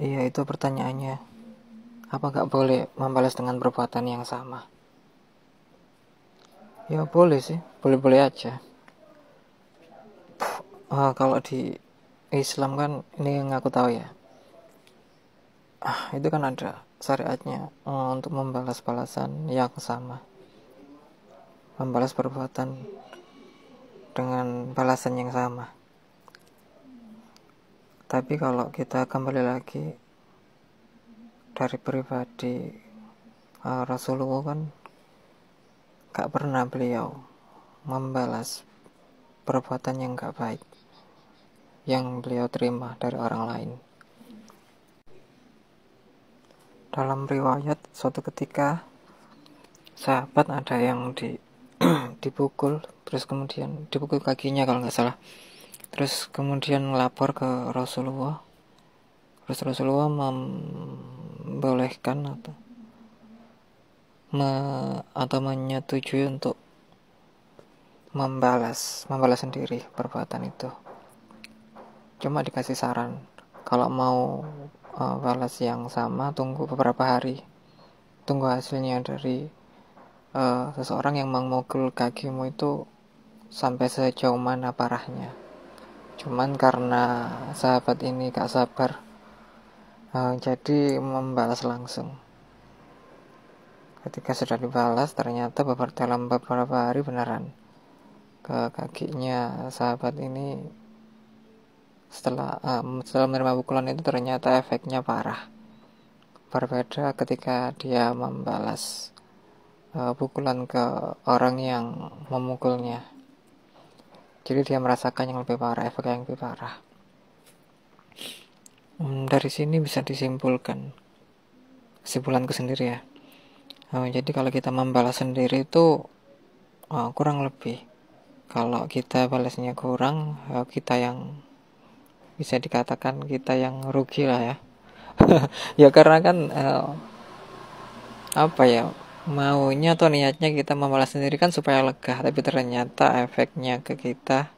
Iya, itu pertanyaannya. Apa gak boleh membalas dengan perbuatan yang sama? Ya boleh sih, boleh-boleh aja. Kalau di Islam kan, ini yang aku tahu ya, itu kan ada syariatnya untuk membalas balasan yang sama, membalas perbuatan dengan balasan yang sama. Tapi kalau kita kembali lagi dari pribadi Rasulullah kan gak pernah beliau membalas perbuatan yang gak baik yang beliau terima dari orang lain. Dalam riwayat, suatu ketika sahabat ada yang dipukul, terus kemudian dipukul kakinya kalau nggak salah, terus kemudian lapor ke Rasulullah, terus Rasulullah membolehkan atau menyetujui untuk membalas sendiri perbuatan itu. Cuma dikasih saran, kalau mau balas yang sama, tunggu beberapa hari, tunggu hasilnya dari seseorang yang memukul kakimu itu sampai sejauh mana parahnya. Cuman karena sahabat ini gak sabar, jadi membalas langsung. Ketika sudah dibalas, ternyata dalam beberapa hari beneran ke kakinya sahabat ini, setelah menerima pukulan itu ternyata efeknya parah. Berbeda ketika dia membalas pukulan ke orang yang memukulnya. Jadi dia merasakan yang lebih parah, efek yang lebih parah. Dari sini bisa disimpulkan, kesimpulanku sendiri ya. Jadi kalau kita membalas sendiri itu kurang lebih, kalau kita balasnya kurang, kita yang bisa dikatakan kita yang rugi lah ya. Ya karena kan maunya atau niatnya kita membalas sendiri kan supaya lega, tapi ternyata efeknya ke kita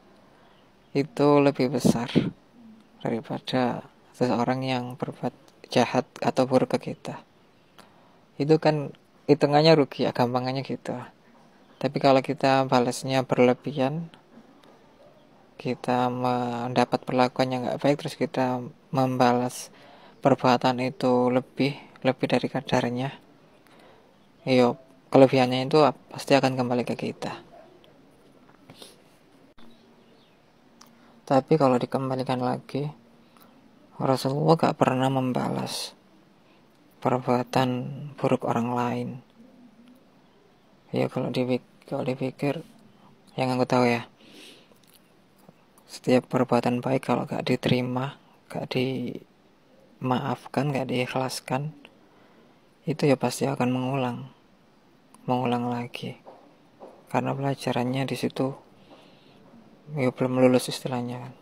itu lebih besar daripada seseorang yang berbuat jahat atau buruk ke kita. Itu kan hitungannya rugi ya, gampangannya gitu. Tapi kalau kita balasnya berlebihan, kita mendapat perlakuan yang gak baik, terus kita membalas perbuatan itu lebih dari kadarnya, kelebihannya itu pasti akan kembali ke kita. Tapi kalau dikembalikan lagi, Rasulullah gak pernah membalas perbuatan buruk orang lain. Ya kalau dipikir, yang aku tahu ya, setiap perbuatan baik kalau gak diterima, gak dimaafkan, gak diikhlaskan, itu ya pasti akan mengulang lagi. Karena pelajarannya di situ ya belum lulus istilahnya kan.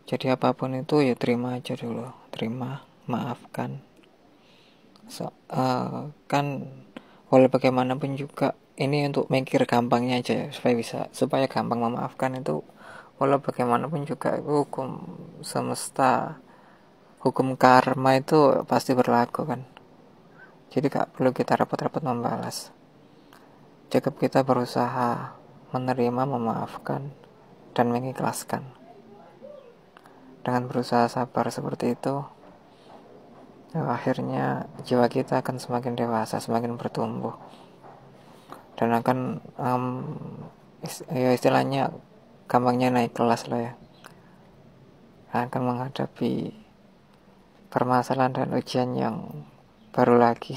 Jadi apapun itu ya terima aja dulu, terima, maafkan. Kan walau bagaimanapun juga ini untuk mikir gampangnya aja ya, supaya gampang memaafkan itu. Walau bagaimanapun juga hukum semesta, hukum karma itu pasti berlaku kan. Jadi gak perlu kita repot-repot membalas, cukup kita berusaha menerima, memaafkan, dan mengikhlaskan. Dengan berusaha sabar seperti itu, akhirnya jiwa kita akan semakin dewasa, semakin bertumbuh, dan akan istilahnya gampangnya naik kelas lah ya, akan menghadapi permasalahan dan ujian yang baru lagi.